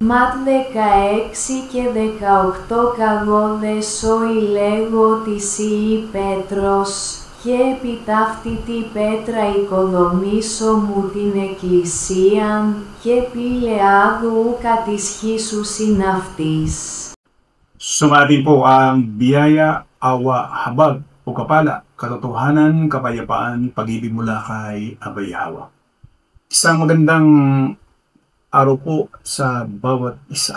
Ματ 16 και 18 καγώδες όι λέγω της η Πέτρος, και επί ταύτη τη πέτρα οικοδομήσω μου την εκκλησίαν, και πηλεάδου κατισχύσουσιν αυτής. Sumatin po ang biyaya, awa, habag o kapala, katotohanan, kapayapaan, pag-ibig mula kay Abay Hawa. Isang magandang araw po sa bawat isa.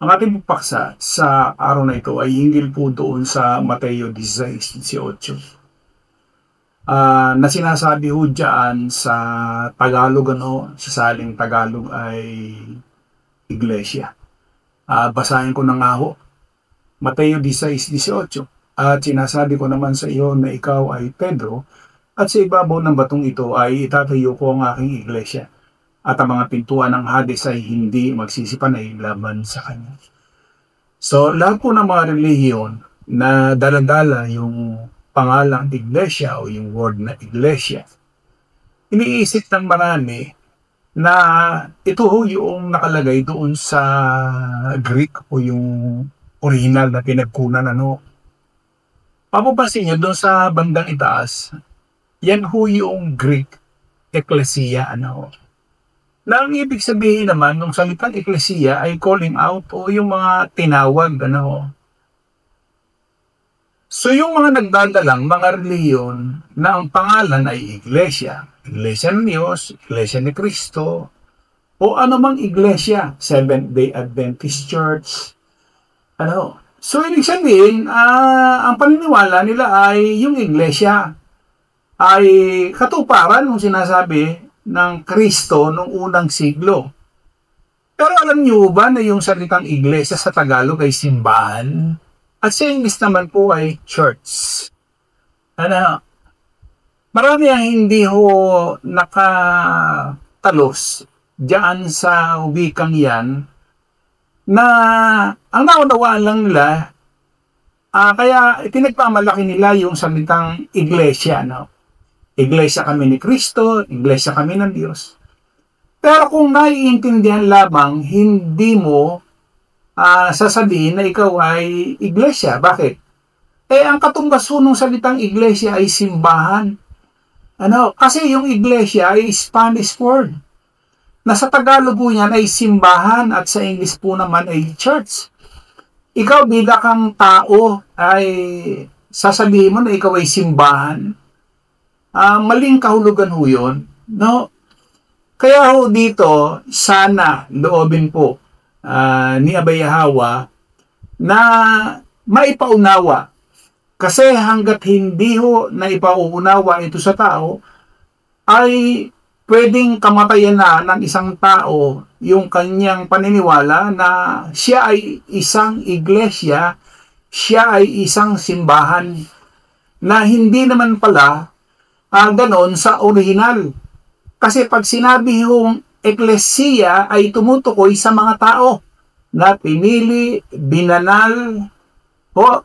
Ang ating paksa sa araw na ito ay hinggil po doon sa Mateo 16:18. Na sinasabi ho dyan sa Tagalog, sa saling Tagalog ay Iglesia. Basahin ko na nga ho. Mateo 16:18. At sinasabi ko naman sa iyo na ikaw ay Pedro, at sa ibabaw ng batong ito ay itatayo ko ang aking iglesia, at ang mga pintuan ng Hades ay hindi magsisipanay laban sa kanya. So, lahat po ng mga relihiyon na daladala yung pangalang iglesia o yung word na iglesia, iniisip ng marami na ito ho yung nakalagay doon sa Greek o yung original na pinagkunan. Papapansin nyo doon sa bandang itaas, yan ho yung Greek ecclesia. Na ang ibig sabihin naman ng salitang ecclesia ay calling out o yung mga tinawag. So yung mga nagdadalang mga reliyon na ang pangalan ay iglesia, iglesia ng Diyos, iglesia ni Kristo, o anumang iglesia, Seventh-day Adventist Church, So, ibig sabihin, ang paniniwala nila ay yung iglesia ay katuparan ng sinasabi ng Kristo noong unang siglo. Pero alam niyo ba na yung salitang iglesia sa Tagalog ay simbahan? At sa English naman po ay church. Marami ang hindi ho nakatalos diyan sa wikang yan, na ang naunawaan lang nila, kaya pinagpamalaki nila yung salitang iglesia. Iglesia kami ni Kristo, iglesia kami ng Diyos. Pero kung naiintindihan lamang, hindi mo sasabihin na ikaw ay iglesia. Bakit? Ang katumbas ng salitang iglesia ay simbahan. Kasi yung iglesia ay Spanish word. Nasa Tagalog po yan ay simbahan at sa English po naman ay church. Ikaw bilang kang tao ay sasabihin mo na ikaw ay simbahan. Maling kahulugan ho yun. Kaya ho dito, sana loobin po ni Abay Hawa na maipaunawa. Kasi hanggat hindi ho na ipauunawa ito sa tao, ay pwedeng kamatayan na ng isang tao yung kanyang paniniwala na siya ay isang iglesia, siya ay isang simbahan, na hindi naman pala ganon sa original. Kasi pag sinabi yung eklesia ay tumutukoy sa mga tao na pinili, binanal.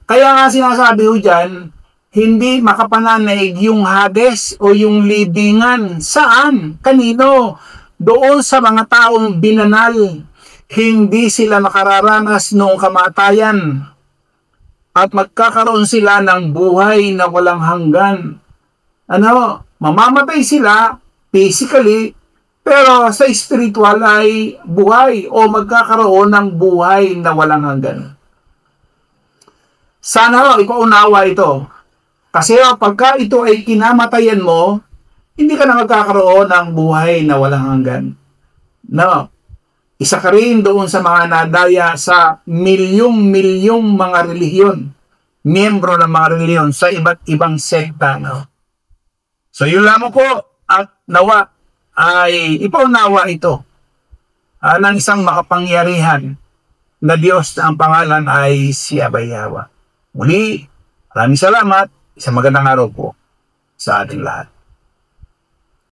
Kaya nga sinasabi ho dyan, hindi makapananaig yung Hades o yung libingan. Saan? Kanino? Doon sa mga taong binanal. Hindi sila makararanas noong kamatayan. At magkakaroon sila ng buhay na walang hanggan. Mamamatay sila physically, pero sa spiritual ay buhay o magkakaroon ng buhay na walang hanggan. Sana ipaunawa ito. Kasi pagka ito ay kinamatayan mo, hindi ka na magkakaroon ng buhay na walang hanggan. Isa ka rin doon sa mga nadaya sa milyong-milyong mga relihiyon, miyembro ng mga relihiyon sa iba't ibang sekta. So yun lamang po, at nawa ay ipaunawa ito ng isang makapangyarihan na Diyos na ang pangalan ay si Abay Hawa. Muli, maraming salamat. Isang magandang araw po sa ating lahat.